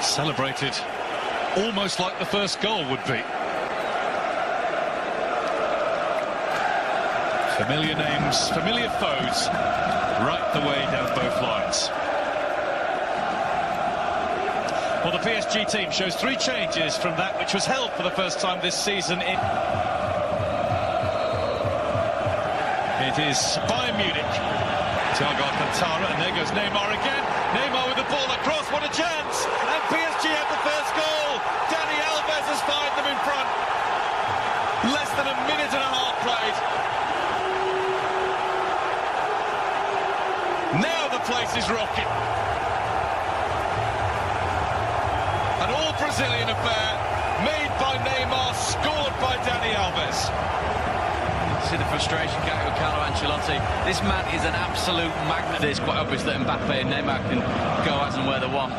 Celebrated almost like the first goal would be. Familiar names, familiar foes, right the way down both lines. Well, the PSG team shows 3 changes from that which was held for the first time this season in... It is Bayern Munich. Thiago Alcantara, and there goes Neymar again. Neymar with the ball across, what a chance! And PSG have the first goal! Dani Alves has fired them in front. Less than a minute and a half played. Now the place is rocking. An all-Brazilian affair, made by Neymar, scored by Dani Alves. See the frustration getting with Carlo Ancelotti. This man is an absolute magnet. It's quite obvious that Mbappe and Neymar can go as and where they want.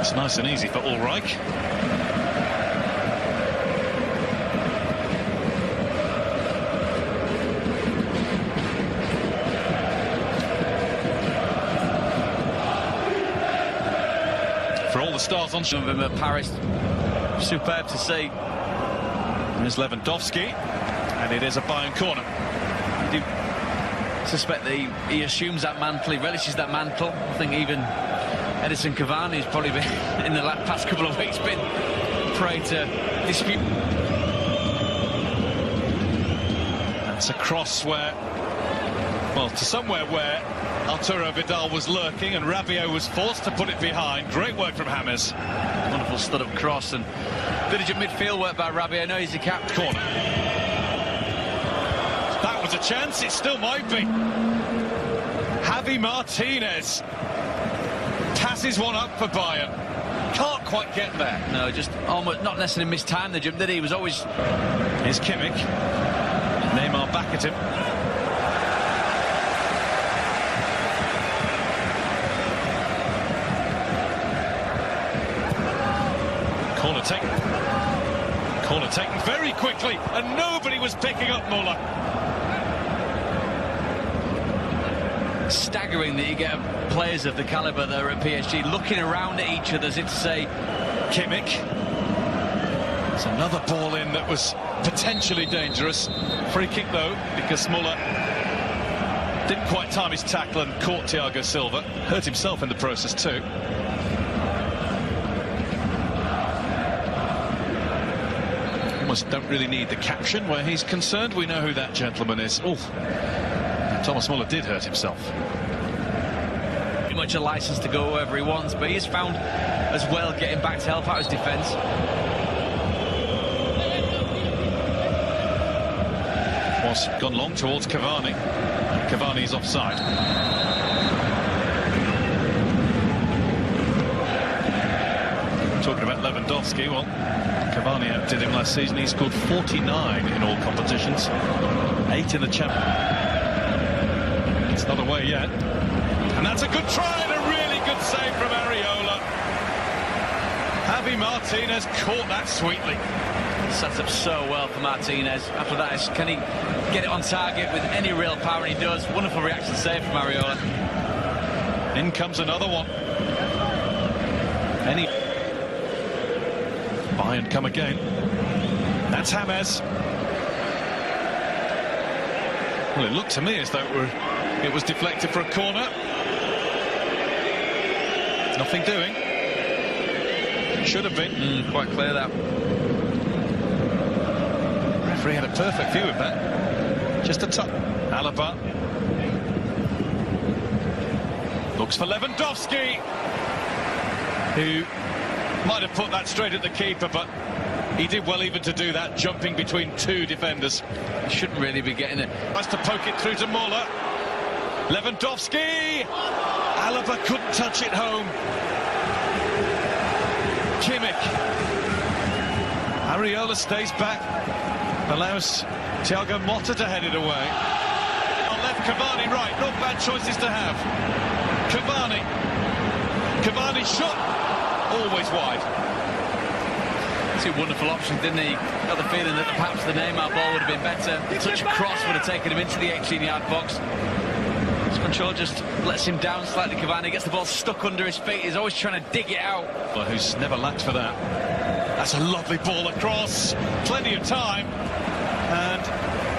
It's nice and easy for Ulreich. For all the stars on some of them at Paris, superb to see. There's Lewandowski. And it is a Bayern corner. I do suspect that he assumes that mantle, he relishes that mantle. I think even Edison Cavani's probably been, in the past couple of weeks, been prey to dispute. That's a cross where, well, to somewhere where Arturo Vidal was lurking and Rabiot was forced to put it behind. Great work from James. Wonderful stud-up cross and diligent midfield work by Rabiot. I know he's the captain. Corner. That was a chance, it still might be. Javi Martinez passes one up for Bayern. Can't quite get there. No, just almost not necessarily mistimed the jump, did he? He was always... Here's Kimmich. Neymar back at him. Corner taken. Corner taken very quickly, and nobody was picking up Muller. Staggering that you get players of the calibre that are at PSG looking around at each other as if to say... Kimmich. It's another ball in that was potentially dangerous. Free kick though, because Muller didn't quite time his tackle and caught Thiago Silva. Hurt himself in the process too. Almost don't really need the caption where he's concerned. We know who that gentleman is. Oh, Thomas Muller did hurt himself. Pretty much a license to go wherever he wants, but he's found as well getting back to help out his defence. Was gone long towards Cavani. Cavani's offside. Talking about Lewandowski, well, Cavani outdid him last season. He scored 49 in all competitions, 8 in the Champions. It's not away yet. And that's a good try and a really good save from Areola. Javi Martinez caught that sweetly. Sets up so well for Martinez. After that, can he get it on target with any real power? And he does. Wonderful reaction save from Areola. In comes another one. Bayern come again. That's James. Well, it looked to me as though it was deflected for a corner. Nothing doing. Should have been. Quite clear that. Referee had a perfect view of that. Just a touch. Alaba. Looks for Lewandowski, who might have put that straight at the keeper, but he did well even to do that, jumping between 2 defenders. He shouldn't really be getting it. Tries to poke it through to Muller. Lewandowski! Alaba couldn't touch it home. Kimmich. Areola stays back. Allows Thiago Motta to head it away. On left, Cavani right. Not bad choices to have. Cavani. Cavani shot. Always wide. Two wonderful options, didn't he? Got the feeling that perhaps the Neymar ball would have been better. The touch cross would have taken him into the 18-yard box. Control just lets him down slightly. Cavani gets the ball stuck under his feet. He's always trying to dig it out. Well, who's never lacked for that. That's a lovely ball across. Plenty of time. And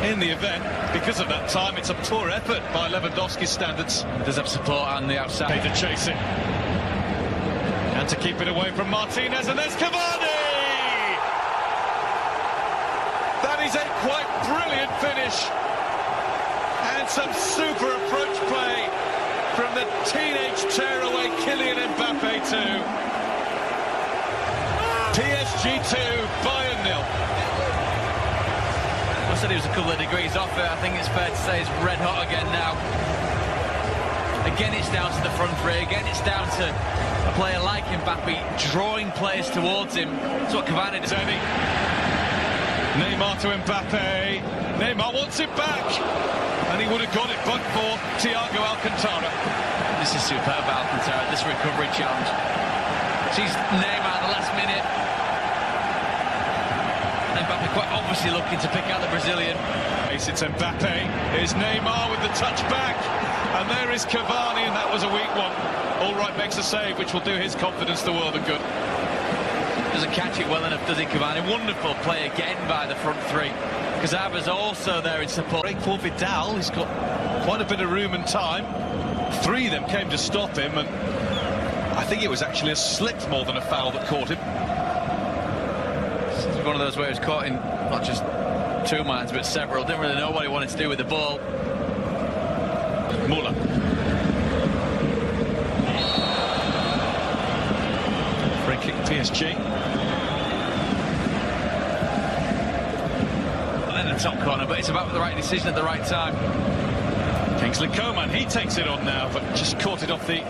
in the event, because of that time, it's a poor effort by Lewandowski's standards. He does have support on the outside. To chase it. And to keep it away from Martinez. And there's Cavani! That is a quite brilliant finish. And some super approach play from the teenage tearaway Kylian Mbappe too. PSG 2, Bayern 0. I said he was a couple of degrees off it. I think it's fair to say he's red hot again now. Again, it's down to the front three. Again, it's down to a player like Mbappe drawing players towards him. That's what Cavani does. Neymar to Mbappe. Neymar wants it back. And he would have got it but for Thiago Alcantara. This is superb, Alcantara, this recovery challenge. Sees Neymar at the last minute. Mbappe quite obviously looking to pick out the Brazilian. It's Mbappe. Here's Neymar with the touch back. And there is Cavani, and that was a weak one. All right, makes a save, which will do his confidence the world of good. Doesn't catch it well enough, does he, Cavani? Wonderful play again by the front three. Cazava's also there in support. Break for Vidal, he's got quite a bit of room and time. Three of them came to stop him, and I think it was actually a slip more than a foul that caught him. It's one of those where he was caught in not just two minds, but several. Didn't really know what he wanted to do with the ball. Muller. Free kick PSG. Top corner, but it's about the right decision at the right time. Kingsley Coman, he takes it on now, but just caught it off the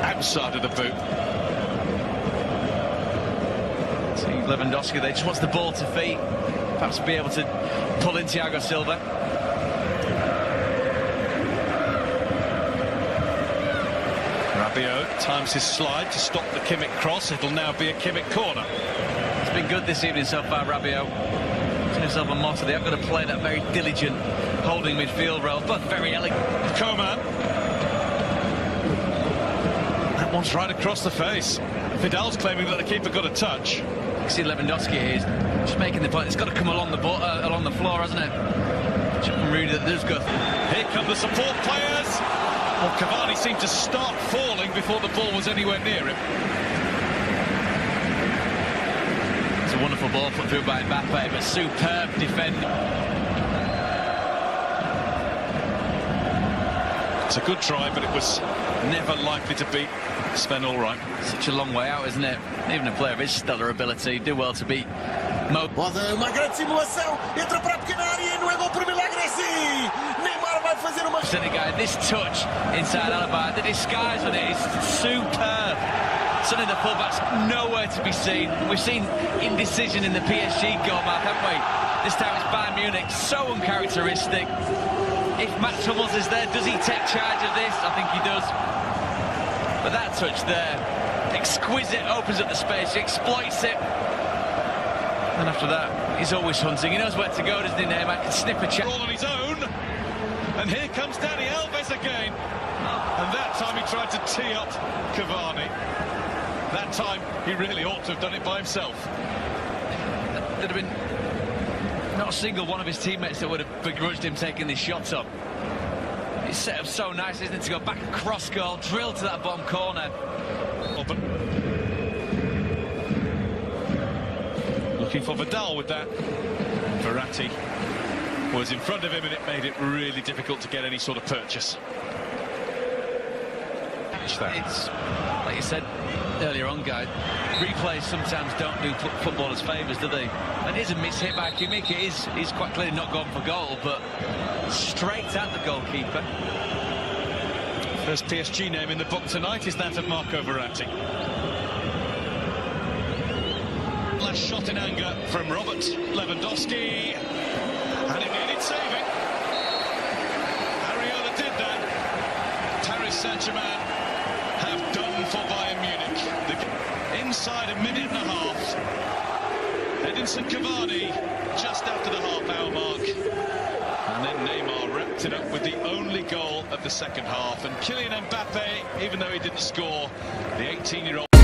outside of the boot. See Lewandowski, they just wants the ball to feet, perhaps be able to pull in Thiago Silva. Rabiot times his slide to stop the Kimmich cross. It'll now be a Kimmich corner. It's been good this evening so far, Rabiot. Himself a motto. They are going to play that very diligent holding midfield role, but very elegant. Coman. That one's right across the face. Vidal's claiming that the keeper got a touch. You see Lewandowski here, just making the point. It's got to come along the floor, hasn't it? Chip and Rudy that does go. Here come the support players. Well, Cavani seemed to start falling before the ball was anywhere near him. A wonderful ball put through by Mbappe, but superb defending. It's a good try, but it was never likely to beat Sven Ulreich. Such a long way out, isn't it? Even a player of his stellar ability, do well to beat Mo. Uma grande simulação, entra para a pequena área e não é gol por milagre assim. Neymar vai fazer uma... Guy, this touch inside Alaba, the disguise on it is superb. Suddenly the fullback's nowhere to be seen. We've seen indecision in the PSG goal mark, haven't we? This time it's Bayern Munich, so uncharacteristic. If Matt Hummels is there, does he take charge of this? I think he does. But that touch there, exquisite, opens up the space, he exploits it. And after that, he's always hunting. He knows where to go, doesn't he, Neymar? Can snip a chance. All on his own. And here comes Dani Alves again. And that time he tried to tee up Cavani. That time, he really ought to have done it by himself. There'd have been not a single one of his teammates that would have begrudged him taking this shot up. It's set up so nice, isn't it, to go back across goal, drill to that bottom corner. Open. Looking for Vidal with that. Verratti was in front of him, and it made it really difficult to get any sort of purchase. It's, like you said earlier on, guy, replays sometimes don't do footballers favours, do they? And it is a miss hit by Kimmich. He's quite clearly not gone for goal, but straight at the goalkeeper. First PSG name in the book tonight is that of Marco Verratti. Last shot in anger from Robert Lewandowski, and it needed saving. Ariola did that. Paris Saint-Germain have done for Bayern Munich. Inside a minute and a half, Edinson Cavani just after the half-hour mark. And then Neymar wrapped it up with the only goal of the second half. And Kylian Mbappe, even though he didn't score, the 18-year-old...